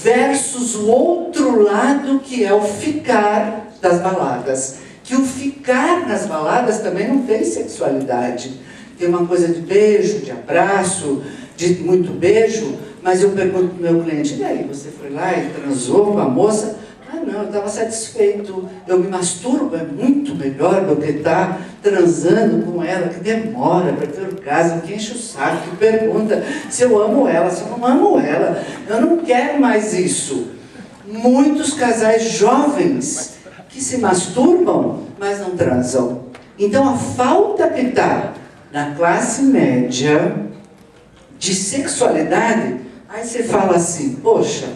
versus o outro lado, que é o ficar das baladas. Que o ficar nas baladas também não tem sexualidade. Tem uma coisa de beijo, de abraço, de muito beijo, mas eu pergunto para o meu cliente: e daí, você foi lá e transou com a moça? Ah, não, eu estava satisfeito, eu me masturbo, é muito melhor do que estar transando com ela, que demora para ter orgasmo, que enche o saco, que pergunta se eu amo ela, se eu não amo ela, eu não quero mais isso. Muitos casais jovens que se masturbam, mas não transam. Então a falta que está na classe média de sexualidade, aí você fala assim: poxa,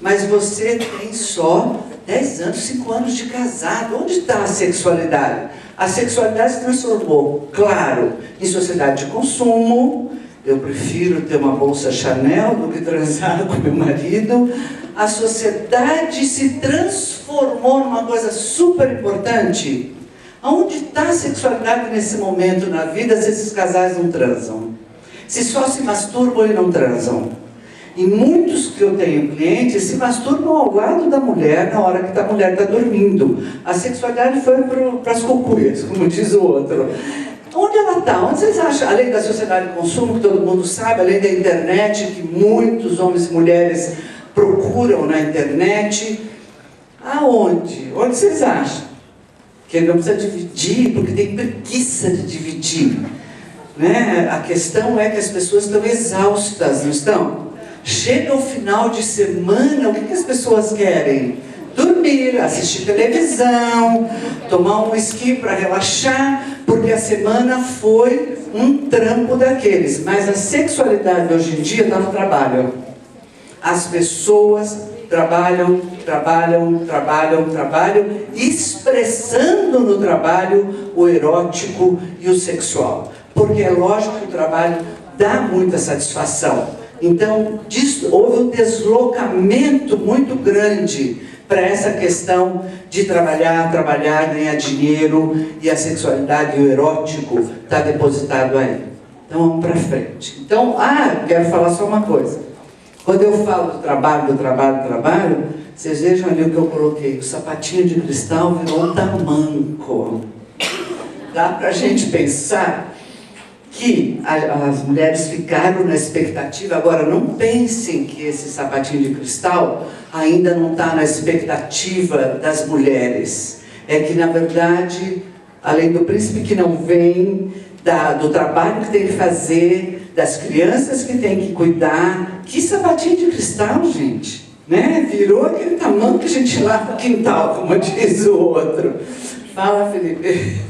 mas você tem só 10 anos, 5 anos de casado, onde está a sexualidade? A sexualidade se transformou, claro, em sociedade de consumo. Eu prefiro ter uma bolsa Chanel do que transar com meu marido. A sociedade se transformou numa coisa super importante. Aonde está a sexualidade nesse momento na vida se esses casais não transam? Se só se masturbam e não transam? E muitos que eu tenho clientes se masturbam ao lado da mulher na hora que a mulher está dormindo. A sexualidade foi para as cucuias, como diz o outro. Onde ela está? Onde vocês acham? Além da sociedade de consumo, que todo mundo sabe, além da internet, que muitos homens e mulheres procuram na internet, aonde? Onde vocês acham? Que não precisa dividir, porque tem preguiça de dividir. Né? A questão é que as pessoas estão exaustas, não estão? Chega o final de semana, o que as pessoas querem? Dormir, assistir televisão, tomar um whisky para relaxar, porque a semana foi um trampo daqueles. Mas a sexualidade hoje em dia está no trabalho. As pessoas trabalham, expressando no trabalho o erótico e o sexual. Porque é lógico que o trabalho dá muita satisfação. Então, houve um deslocamento muito grande para essa questão de trabalhar, ganhar dinheiro, e a sexualidade e o erótico está depositado aí. Então, vamos para frente. Então, quero falar só uma coisa. Quando eu falo do trabalho, vocês vejam ali o que eu coloquei. O sapatinho de cristal virou um tamanco. Dá para a gente pensar que as mulheres ficaram na expectativa. Agora, não pensem que esse sapatinho de cristal ainda não está na expectativa das mulheres. É que, na verdade, além do príncipe que não vem, do trabalho que tem que fazer, das crianças que tem que cuidar. Que sapatinho de cristal, gente, né? Virou aquele tamanho que a gente lava no quintal, como diz o outro. Fala, Felipe.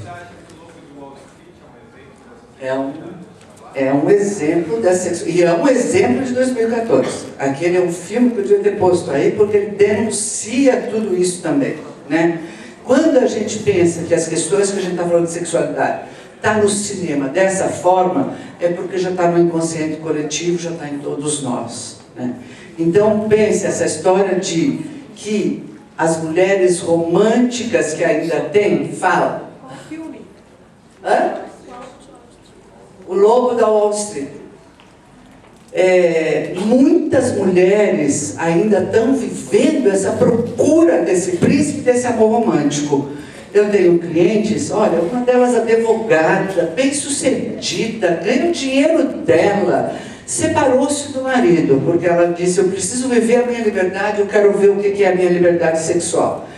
É um exemplo da sexualidade, e é um exemplo de 2014. Aquele é um filme que eu devia ter posto aí, porque ele denuncia tudo isso também, né? Quando a gente pensa que as questões que a gente está falando de sexualidade está no cinema dessa forma, é porque já está no inconsciente coletivo, já está em todos nós, né? Então pense essa história de que as mulheres românticas que ainda tem, fala. O filme. O Lobo da Wall Street. Muitas mulheres ainda estão vivendo essa procura desse príncipe, desse amor romântico. Eu tenho clientes, olha, uma delas advogada, bem-sucedida, ganha o dinheiro dela, separou-se do marido, porque ela disse: eu preciso viver a minha liberdade, eu quero ver o que é a minha liberdade sexual.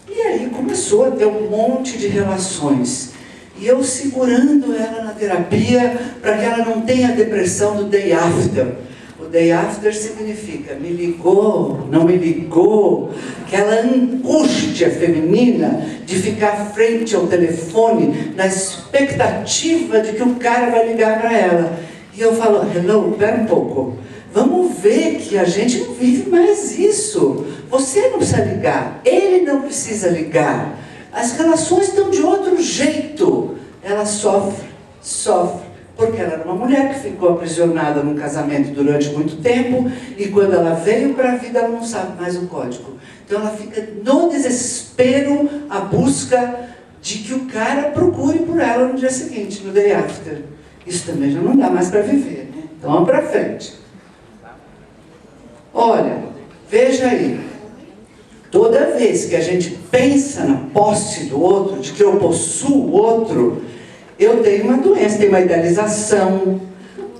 E aí começou a ter um monte de relações. E eu segurando ela na terapia para que ela não tenha a depressão do day after. O day after significa me ligou, não me ligou, aquela angústia feminina de ficar frente ao telefone na expectativa de que o cara vai ligar para ela. E eu falo: hello, pera um pouco, vamos ver que a gente não vive mais isso. Você não precisa ligar, ele não precisa ligar. As relações estão de outro jeito. Ela sofre, porque ela era uma mulher que ficou aprisionada num casamento durante muito tempo, e quando ela veio para a vida, ela não sabe mais o código. Então ela fica no desespero, à busca de que o cara procure por ela no dia seguinte, no day after. Isso também já não dá mais para viver, né? Então vamos para frente. Olha, veja veja aí, toda vez que a gente pensa na posse do outro, de que eu possuo o outro, eu tenho uma doença, tenho uma idealização,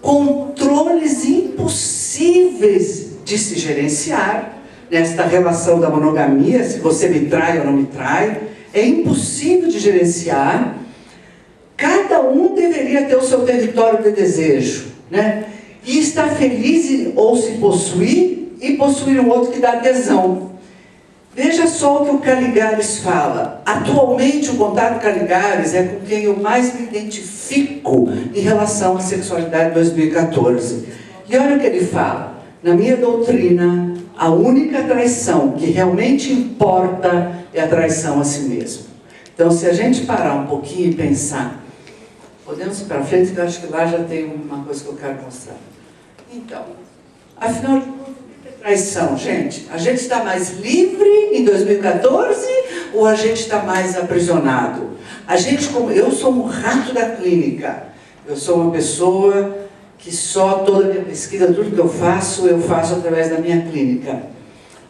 controles impossíveis de se gerenciar nesta relação da monogamia, se você me trai ou não me trai, é impossível de gerenciar. Cada um deveria ter o seu território de desejo, né? E estar feliz ou se possuir, e possuir um outro que dá adesão. Veja só o que o Caligares fala. Atualmente o contato Caligares é com quem eu mais me identifico em relação à sexualidade de 2014. E olha o que ele fala. Na minha doutrina, a única traição que realmente importa é a traição a si mesmo. Então, se a gente parar um pouquinho e pensar, podemos ir para frente, que eu acho que lá já tem uma coisa que eu quero mostrar. Então, afinal de contas, traição, gente, a gente está mais livre em 2014 ou a gente está mais aprisionado? A gente, como eu sou um rato da clínica, eu sou uma pessoa que só toda a minha pesquisa, tudo que eu faço através da minha clínica.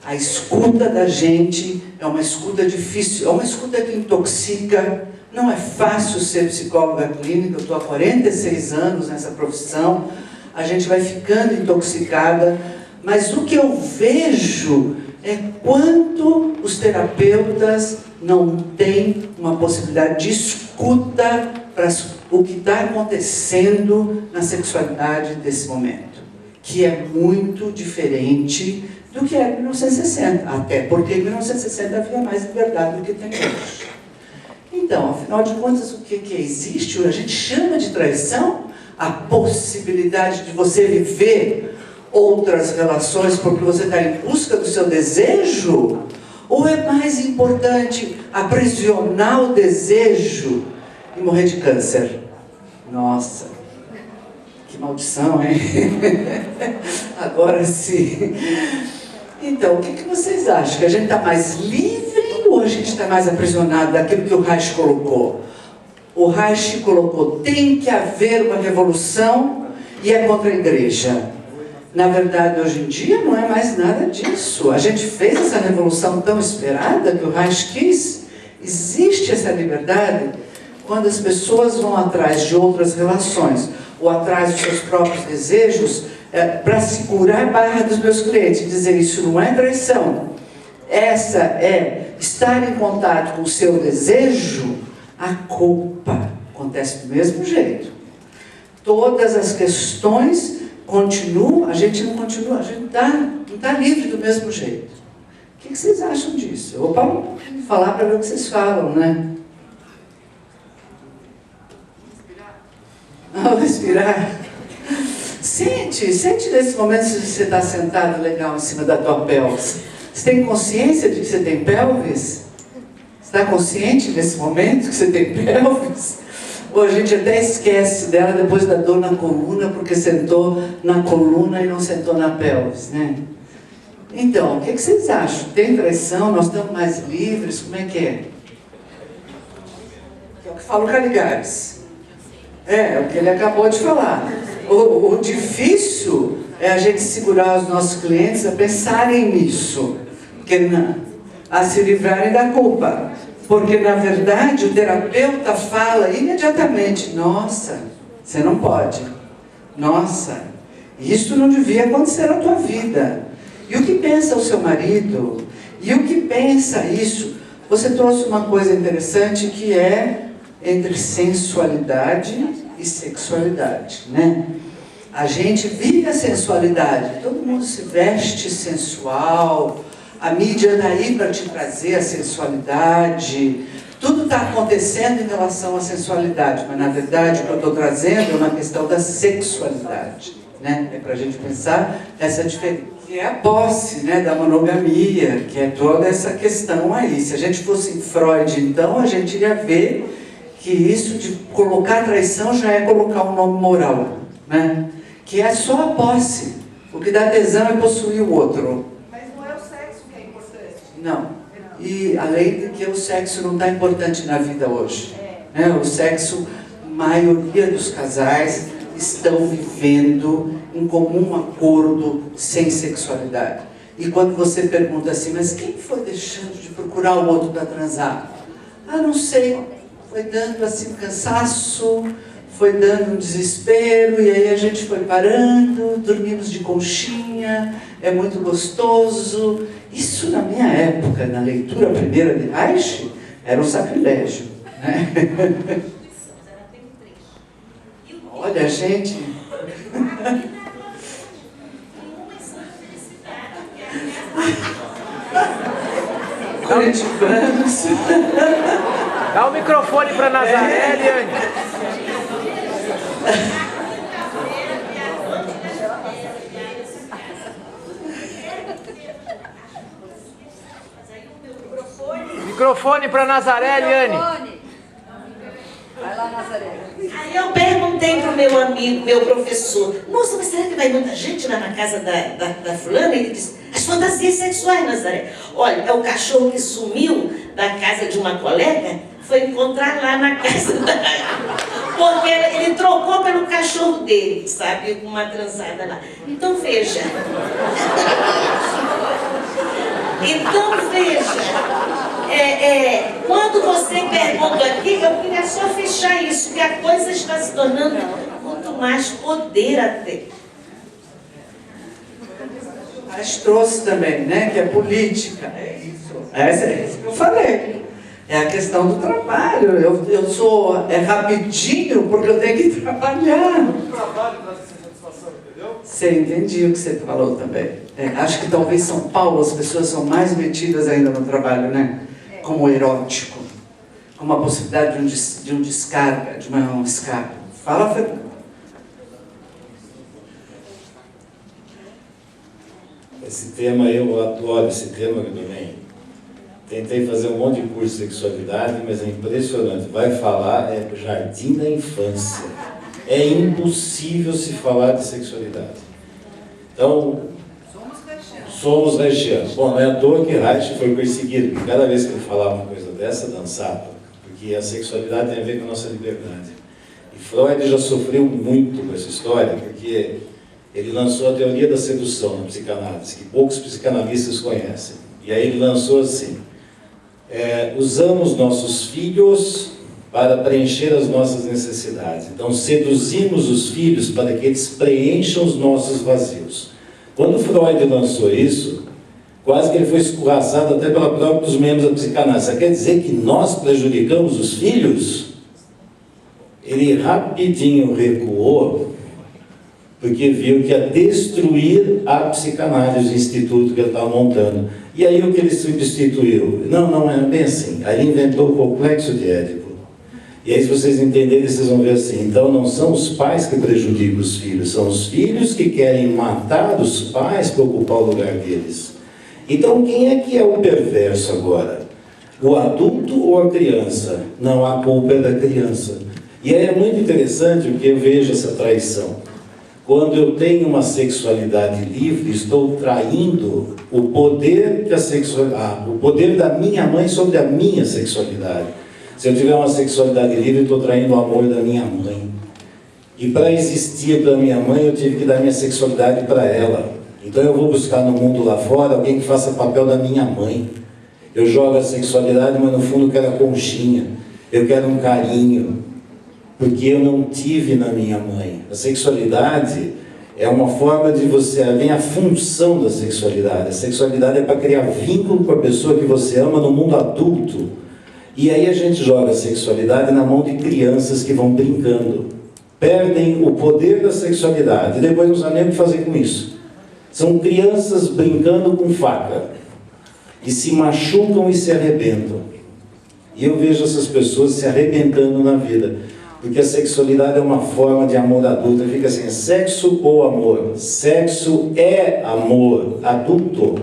A escuta da gente é uma escuta difícil, é uma escuta que intoxica. Não é fácil ser psicóloga clínica, eu estou há 46 anos nessa profissão, a gente vai ficando intoxicada, mas o que eu vejo é quanto os terapeutas não têm uma possibilidade de escuta para o que está acontecendo na sexualidade desse momento, que é muito diferente do que era em 1960, até porque em 1960 havia mais liberdade do que tem hoje. Então, afinal de contas, o que existe? A gente chama de traição a possibilidade de você viver outras relações porque você está em busca do seu desejo? Ou é mais importante aprisionar o desejo e morrer de câncer? Nossa, que maldição, hein? Agora sim. Então, o que vocês acham? Que a gente está mais livre ou a gente está mais aprisionado daquilo que o Reich colocou? O Reich colocou, tem que haver uma revolução e é contra a igreja. Na verdade, hoje em dia, não é mais nada disso. A gente fez essa revolução tão esperada que o Reich quis. Existe essa liberdade quando as pessoas vão atrás de outras relações ou atrás dos seus próprios desejos para segurar a barra dos meus clientes e dizer, isso não é traição. Essa é estar em contato com o seu desejo. A culpa acontece do mesmo jeito. Todas as questões continuam, a gente não continua, a gente não está livre do mesmo jeito. O que vocês acham disso? Eu vou falar para ver o que vocês falam, né? Respirar. Sente nesse momento se você está sentado legal em cima da tua pelvis. Você tem consciência de que você tem pelvis? Você está consciente nesse momento que você tem pelvis? Ou a gente até esquece dela depois da dor na coluna, porque sentou na coluna e não sentou na pelvis, né? Então, o que vocês acham? Tem traição? Nós estamos mais livres? Como é que é? É o que fala o Caligares. É o que ele acabou de falar. O difícil é a gente segurar os nossos clientes a pensarem nisso, a se livrarem da culpa. Porque, na verdade, o terapeuta fala imediatamente, nossa, você não pode. Nossa, isso não devia acontecer na tua vida. E o que pensa o seu marido? E o que pensa isso? Você trouxe uma coisa interessante que é entre sensualidade e sexualidade, né? A gente vive a sensualidade, todo mundo se veste sensual, a mídia está aí para te trazer a sensualidade, tudo está acontecendo em relação à sensualidade, mas na verdade o que eu estou trazendo é uma questão da sexualidade, né? É para a gente pensar essa diferença, que é a posse, né, da monogamia, que é toda essa questão aí. Se a gente fosse em Freud, então, a gente iria ver que isso de colocar traição já é colocar um nome moral, né? Que é só a posse. O que dá tesão é possuir o outro. Mas não é o sexo que é importante. Não. E além de que o sexo não está importante na vida hoje. Né? O sexo, a maioria dos casais estão vivendo em comum acordo sem sexualidade. E quando você pergunta assim, mas quem foi deixando de procurar o outro para transar? Ah, não sei. Foi dando assim cansaço, foi dando um desespero, e aí a gente foi parando, dormimos de conchinha, é muito gostoso. Isso na minha época, na leitura primeira de Reich, era um sacrilégio, né? Olha, gente... Curitibanos. Dá o microfone para Nazaré, Eliane. Microfone para Nazaré, Eliane. Vai lá, Nazaré. Aí eu perguntei pro meu amigo, meu professor, moça, mas será que vai muita gente lá na casa da fulana? Ele disse, as fantasias sexuais, Nazaré. Olha, é o cachorro que sumiu da casa de uma colega, foi encontrar lá na casa da... Porque ele trocou pelo cachorro dele, sabe, com uma transada lá. Então veja. Quando você pergunta aqui, eu queria só fechar isso, que a coisa está se tornando muito mais poder até. Mas trouxe também, né, que é política. É isso. É isso que eu falei. É a questão do trabalho. Eu sou rapidinho porque eu tenho que trabalhar. O trabalho traz essa satisfação, entendeu? Você entendi o que você falou também. Acho que talvez São Paulo as pessoas são mais metidas ainda no trabalho, né? Como erótico. Como a possibilidade de um descarga, de um escape. Fala, Fernando. Esse tema, eu adoro esse tema também. Tentei fazer um monte de curso de sexualidade, mas é impressionante. Vai falar, é jardim da infância. É impossível se falar de sexualidade. Então, somos reichianos. Bom, não é à toa que Reich foi perseguido, porque cada vez que ele falava uma coisa dessa, dançava. Porque a sexualidade tem a ver com a nossa liberdade. E Freud já sofreu muito com essa história, porque ele lançou a teoria da sedução na psicanálise, que poucos psicanalistas conhecem. E aí ele lançou assim, usamos nossos filhos para preencher as nossas necessidades. Então seduzimos os filhos para que eles preencham os nossos vazios. Quando Freud lançou isso, quase que ele foi escorraçado até pela própria dos membros da psicanálise. Isso quer dizer que nós prejudicamos os filhos? Ele rapidinho recuou, porque viu que ia destruir a psicanálise, o instituto que ele estava montando. E aí o que ele substituiu? Não é bem assim. Aí ele inventou o complexo de Édipo. E aí, se vocês entenderem, vocês vão ver assim, então não são os pais que prejudicam os filhos, são os filhos que querem matar os pais para ocupar o lugar deles. Então quem é que é o perverso agora? O adulto ou a criança? Não, a culpa é da criança. E aí é muito interessante porque eu vejo essa traição. Quando eu tenho uma sexualidade livre, estou traindo o poder o poder da minha mãe sobre a minha sexualidade. Se eu tiver uma sexualidade livre, estou traindo o amor da minha mãe. E para existir para minha mãe, eu tive que dar minha sexualidade para ela. Então eu vou buscar no mundo lá fora alguém que faça papel da minha mãe. Eu jogo a sexualidade, mas no fundo eu quero a conchinha. Eu quero um carinho. Porque eu não tive na minha mãe. A sexualidade é uma forma de você... Vem a função da sexualidade. A sexualidade é para criar vínculo com a pessoa que você ama no mundo adulto. E aí a gente joga a sexualidade na mão de crianças que vão brincando. Perdem o poder da sexualidade. E depois não sabem nem o que fazer com isso. São crianças brincando com faca. E se machucam e se arrebentam. E eu vejo essas pessoas se arrebentando na vida. Porque a sexualidade é uma forma de amor adulto. Fica assim, sexo ou amor? Sexo é amor adulto.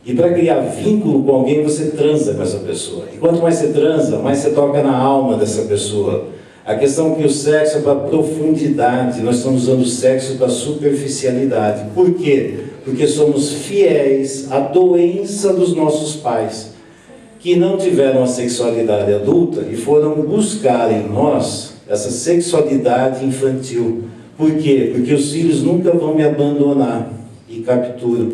E para criar vínculo com alguém, você transa com essa pessoa. E quanto mais você transa, mais você toca na alma dessa pessoa. A questão é que o sexo é para profundidade. Nós estamos usando o sexo para superficialidade. Por quê? Porque somos fiéis à doença dos nossos pais, que não tiveram a sexualidade adulta e foram buscar em nós essa sexualidade infantil. Por quê? Porque os filhos nunca vão me abandonar. E capturam.